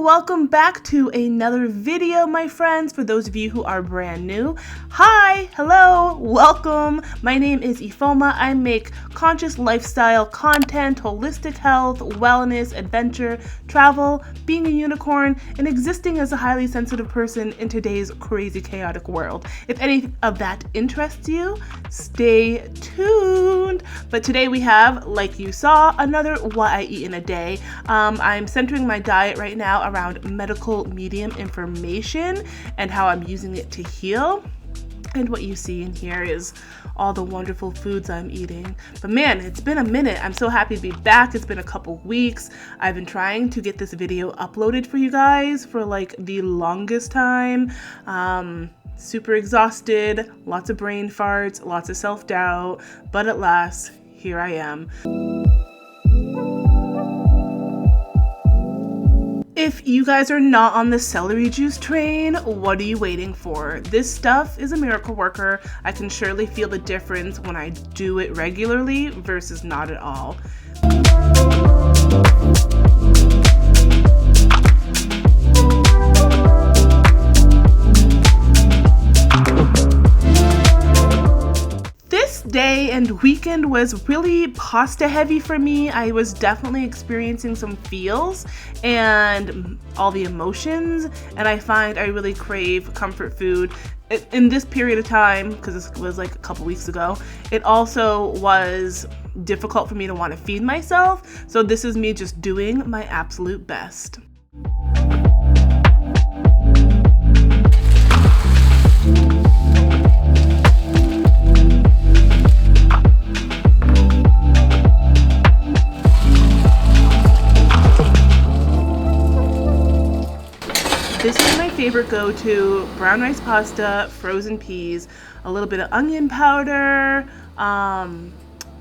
welcome back to another video, my friends. For those of you who are brand new, hi, hello, welcome. My name is Ifoma. I make conscious lifestyle content, holistic health, wellness, adventure, travel, being a unicorn, and existing as a highly sensitive person in today's crazy, chaotic world. If any of that interests you, stay tuned. But today we have, like you saw, another what I eat in a day. I'm centering my diet right now around medical medium information and how I'm using it to heal. And what you see in here is all the wonderful foods I'm eating. But man, it's been a minute. I'm so happy to be back. It's been a couple weeks. I've been trying to get this video uploaded for you guys for like the longest time. Super exhausted, lots of brain farts, lots of self-doubt, but at last, here I am. If you guys are not on the celery juice train, what are you waiting for? This stuff is a miracle worker. I can surely feel the difference when I do it regularly versus not at all. Day and weekend was really pasta heavy for me. I was definitely experiencing some feels and all the emotions, and I find I really crave comfort food in this period of time, because this was like a couple weeks ago. It also was difficult for me to want to feed myself, so this is me just doing my absolute best. This is my favorite go-to: brown rice pasta, frozen peas, a little bit of onion powder.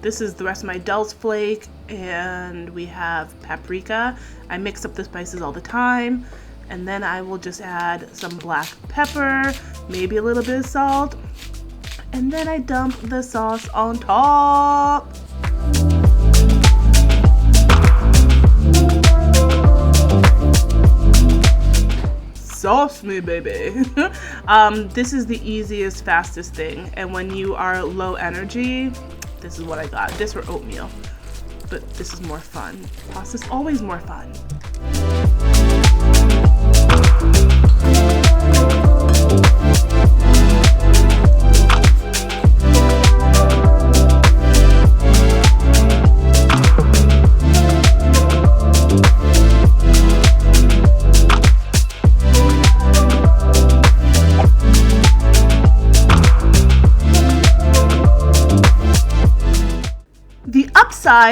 This is the rest of my dulse flake, and we have paprika. I mix up the spices all the time, and then I will just add some black pepper, maybe a little bit of salt, and then I dump the sauce on top. Sauce me, baby. This is the easiest, fastest thing. And when you are low energy, this is what I got. This or oatmeal. But this is more fun. Pasta's always more fun.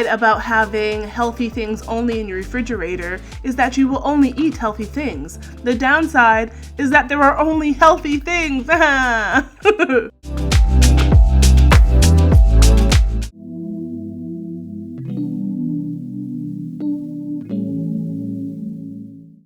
About having healthy things only in your refrigerator is that you will only eat healthy things. The downside is that there are only healthy things.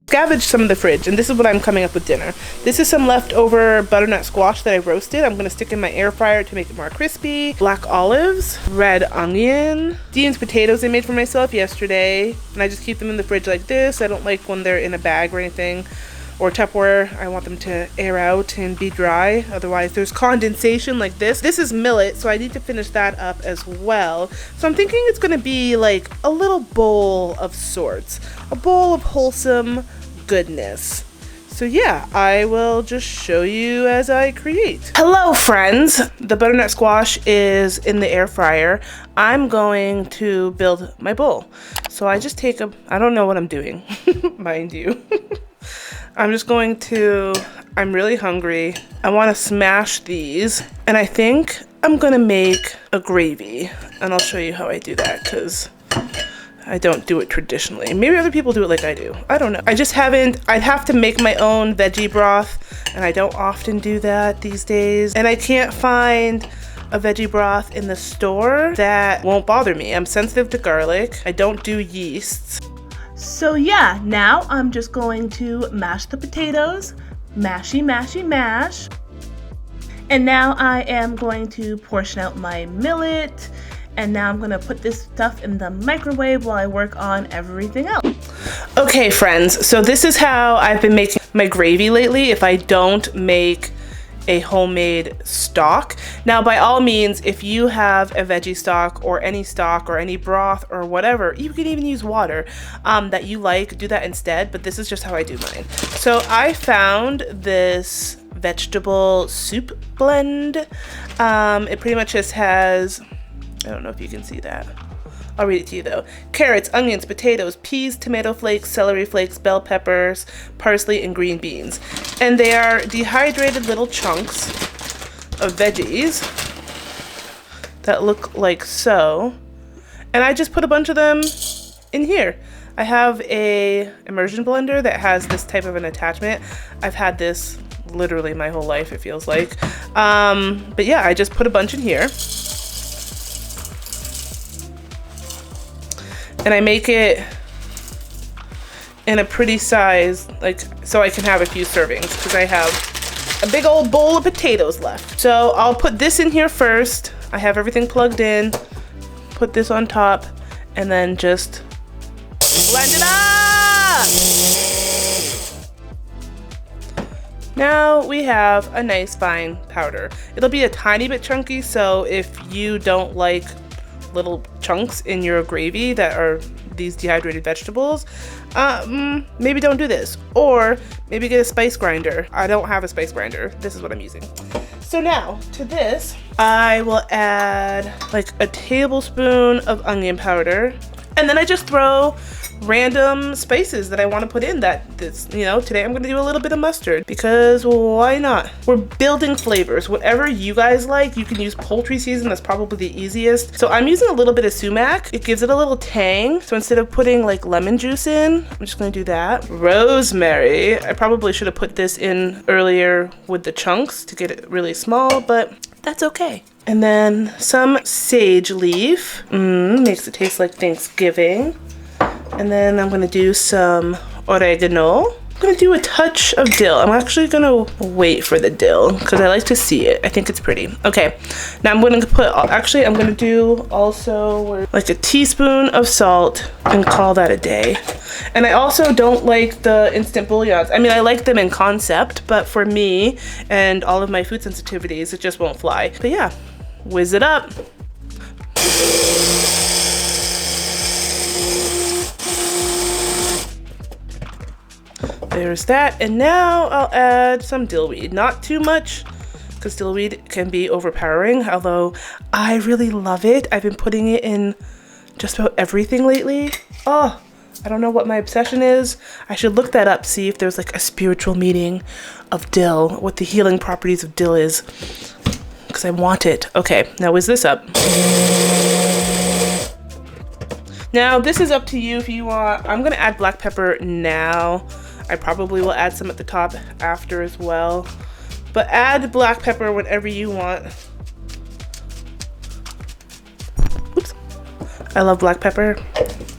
Scavenge some of the fridge, and this is what I'm coming up with dinner. This is some leftover butternut squash that I roasted. I'm gonna stick in my air fryer to make it more crispy. Black olives, red onion, Dean's potatoes I made for myself yesterday, and I just keep them in the fridge like this. I don't like when they're in a bag or anything, or Tupperware. I want them to air out and be dry, otherwise there's condensation like this. This is millet, so I need to finish that up as well. So I'm thinking it's gonna be like a little bowl of sorts, a bowl of wholesome goodness. So yeah, I will just show you as I create. Hello friends, the butternut squash is in the air fryer. I'm going to build my bowl. So I just take I don't know what I'm doing, mind you. I'm really hungry. I want to smash these, and I think I'm gonna make a gravy, and I'll show you how I do that, because I don't do it traditionally. Maybe other people do it like I do. I don't know. I'd have to make my own veggie broth, and I don't often do that these days. And I can't find a veggie broth in the store that won't bother me. I'm sensitive to garlic. I don't do yeasts. So yeah, now I'm just going to mash the potatoes. Mashy, mashy, mash. And now I am going to portion out my millet And now I'm gonna put this stuff in the microwave while I work on everything else. Okay friends, so this is how I've been making my gravy lately if I don't make a homemade stock. Now by all means, if you have a veggie stock or any broth or whatever, you can even use water that you like, do that instead, but this is just how I do mine. So I found this vegetable soup blend. It pretty much just has, I don't know if you can see that. I'll read it to you though. Carrots, onions, potatoes, peas, tomato flakes, celery flakes, bell peppers, parsley, and green beans. And they are dehydrated little chunks of veggies that look like so. And I just put a bunch of them in here. I have a immersion blender that has this type of an attachment. I've had this literally my whole life, it feels like. But yeah, I just put a bunch in here. And I make it in a pretty size, like, so I can have a few servings, because I have a big old bowl of potatoes left. So I'll put this in here first. I have everything plugged in, put this on top, and then just blend it up! Now we have a nice fine powder. It'll be a tiny bit chunky, so if you don't like little chunks in your gravy that are these dehydrated vegetables, maybe don't do this, or maybe get a spice grinder. I don't have a spice grinder. This is what I'm using. So now to this, I will add like a tablespoon of onion powder, and then I just throw random spices that I want to put in. Today I'm going to do a little bit of mustard, because why not? We're building flavors. Whatever you guys like, you can use poultry season. That's probably the easiest. So I'm using a little bit of sumac. It gives it a little tang. So instead of putting like lemon juice in, I'm just going to do that. Rosemary. I probably should have put this in earlier with the chunks to get it really small, but that's okay. And then some sage leaf. Makes it taste like Thanksgiving. And then I'm gonna do some oregano. I'm gonna do a touch of dill. I'm actually gonna wait for the dill because I like to see it. I think it's pretty. Okay, now I'm gonna I'm gonna do also like a teaspoon of salt and call that a day. And I also don't like the instant bouillons. I mean, I like them in concept, but for me and all of my food sensitivities, it just won't fly. But yeah, whiz it up. There's that, and now I'll add some dillweed. Not too much, because dillweed can be overpowering, although I really love it. I've been putting it in just about everything lately. Oh, I don't know what my obsession is. I should look that up, see if there's like a spiritual meaning of dill, what the healing properties of dill is, because I want it. Okay, now whiz this up. Now this is up to you if you want. I'm gonna add black pepper now. I probably will add some at the top after as well, but add black pepper whenever you want. Oops. I love black pepper,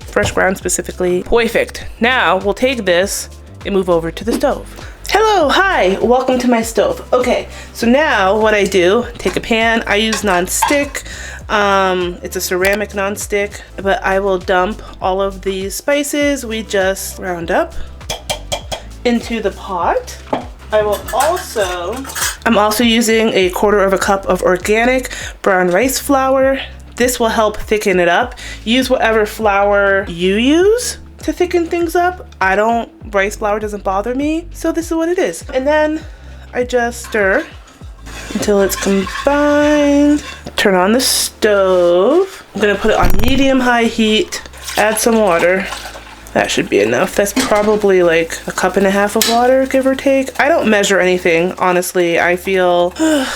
fresh ground specifically. Perfect. Now we'll take this and move over to the stove. Hello, hi, welcome to my stove. Okay, so now what I do, take a pan. I use non-stick. It's a ceramic non-stick, but I will dump all of these spices we just ground up into the pot. I'm also using a 1/4 cup of organic brown rice flour. This will help thicken it up. Use whatever flour you use to thicken things up. Rice flour doesn't bother me, so this is what it is. And then I just stir until it's combined. Turn on the stove. I'm gonna put it on medium-high heat. Add some water. That should be enough. That's probably like 1.5 cups of water, give or take. I don't measure anything, honestly. I feel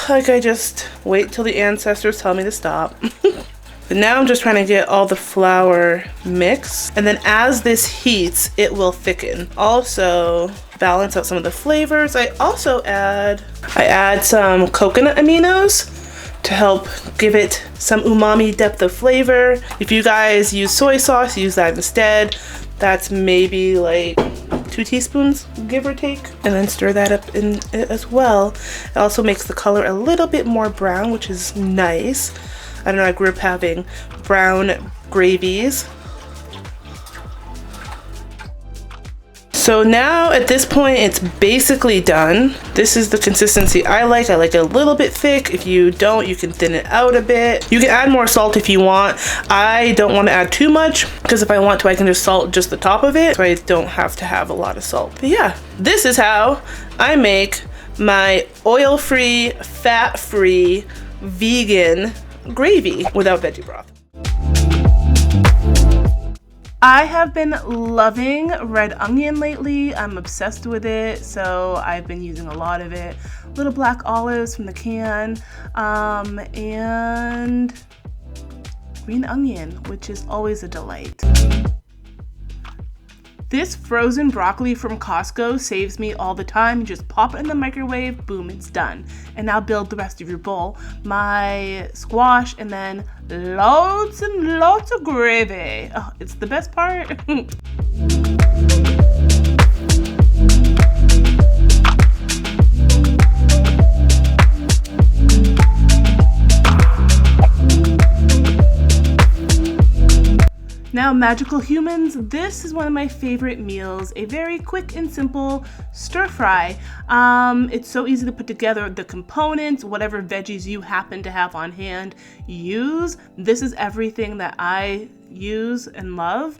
like I just wait till the ancestors tell me to stop. But now I'm just trying to get all the flour mixed. And then as this heats, it will thicken. Also, balance out some of the flavors. I add some coconut aminos to help give it some umami depth of flavor. If you guys use soy sauce, use that instead. That's maybe like 2 teaspoons, give or take. And then stir that up in it as well. It also makes the color a little bit more brown, which is nice. I don't know, I grew up having brown gravies. So now at this point it's basically done. This is the consistency I like. I like it a little bit thick. If you don't, you can thin it out a bit. You can add more salt if you want. I don't want to add too much because if I want to, I can just salt just the top of it, so I don't have to have a lot of salt. But yeah, this is how I make my oil-free, fat-free, vegan gravy without veggie broth. I have been loving red onion lately. I'm obsessed with it, so I've been using a lot of it. Little black olives from the can, and green onion, which is always a delight. This frozen broccoli from Costco saves me all the time. You just pop it in the microwave, boom, it's done. And now build the rest of your bowl. My squash, and then loads and loads of gravy. Oh, it's the best part. Now, magical humans, this is one of my favorite meals. A very quick and simple stir fry. It's so easy to put together the components, whatever veggies you happen to have on hand, use. This is everything that I use and love.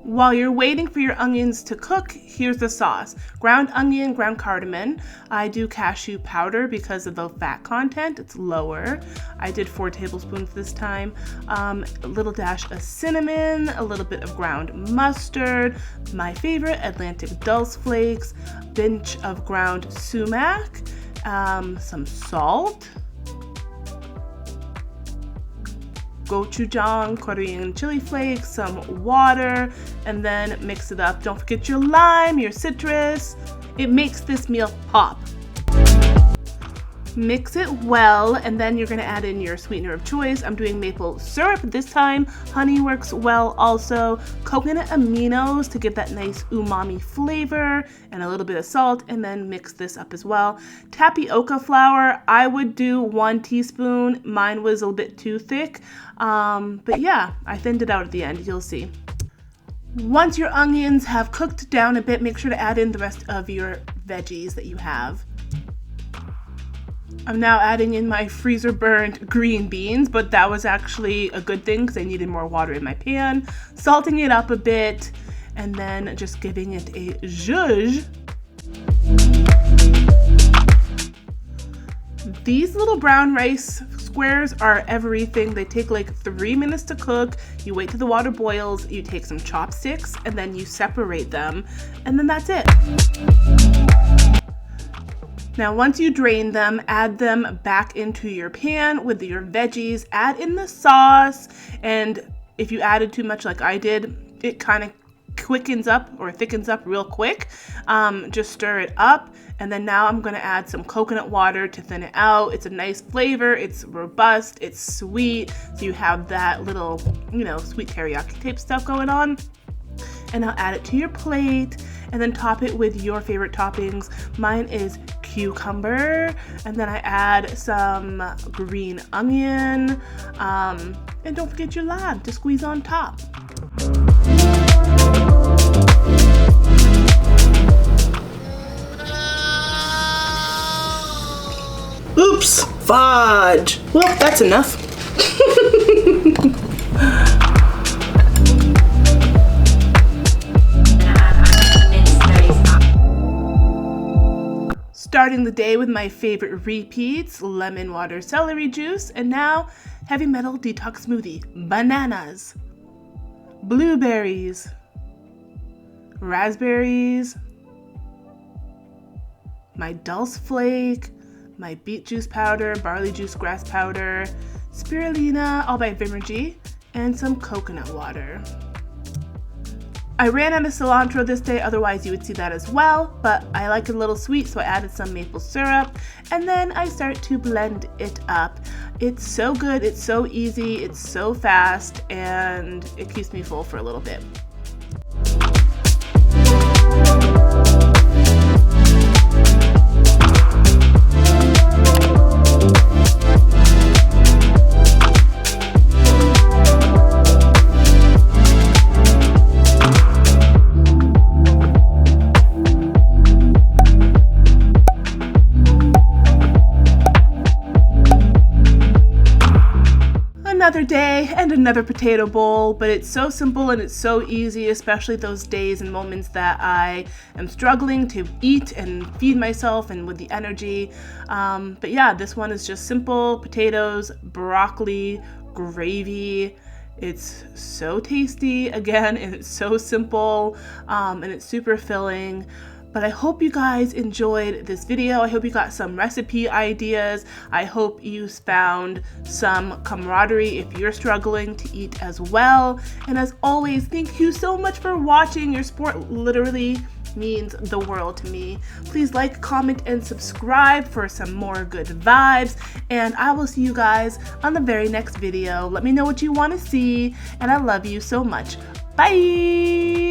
While you're waiting for your onions to cook, here's the sauce. Ground onion, ground cardamom. I do cashew powder because of the fat content, it's lower. I did 4 tablespoons this time. A little dash of cinnamon, a little bit of ground mustard, my favorite, Atlantic dulse flakes, pinch of ground sumac, some salt, gochujang, Korean chili flakes, some water, and then mix it up. Don't forget your lime, your citrus. It makes this meal pop. Mix it well, and then you're gonna add in your sweetener of choice. I'm doing maple syrup this time. Honey works well also. Coconut aminos to give that nice umami flavor, and a little bit of salt, and then mix this up as well. Tapioca flour, I would do 1 teaspoon. Mine was a little bit too thick, but yeah, I thinned it out at the end, you'll see. Once your onions have cooked down a bit, make sure to add in the rest of your veggies that you have. I'm now adding in my freezer burned green beans, but that was actually a good thing because I needed more water in my pan. Salting it up a bit, and then just giving it a zhuzh. These little brown rice squares are everything. They take like 3 minutes to cook. You wait till the water boils, you take some chopsticks, and then you separate them, and then that's it. Now, once you drain them, add them back into your pan with your veggies, add in the sauce, and if you added too much like I did, it kind of quickens up or thickens up real quick. Just stir it up, and then now I'm gonna add some coconut water to thin it out. It's a nice flavor, it's robust, it's sweet, so you have that little, sweet teriyaki type stuff going on. And I'll add it to your plate, and then top it with your favorite toppings. Mine is cucumber, and then I add some green onion, and don't forget your lime to squeeze on top. Oops, fudge. Well, that's enough. Starting the day with my favorite repeats, lemon water celery juice, and now heavy metal detox smoothie, bananas, blueberries, raspberries, my dulse flake, my beet juice powder, barley juice grass powder, spirulina, all by Vimergy, and some coconut water. I ran out of cilantro this day, otherwise you would see that as well, but I like it a little sweet, so I added some maple syrup, and then I start to blend it up. It's so good, it's so easy, it's so fast, and it keeps me full for a little bit. day and another potato bowl, but it's so simple and it's so easy, especially those days and moments that I am struggling to eat and feed myself and with the energy. But yeah, this one is just simple potatoes, broccoli, gravy. It's so tasty again, and it's so simple, and it's super filling. But I hope you guys enjoyed this video. I hope you got some recipe ideas. I hope you found some camaraderie if you're struggling to eat as well. And as always, thank you so much for watching. Your support literally means the world to me. Please like, comment, and subscribe for some more good vibes. And I will see you guys on the very next video. Let me know what you want to see. And I love you so much. Bye!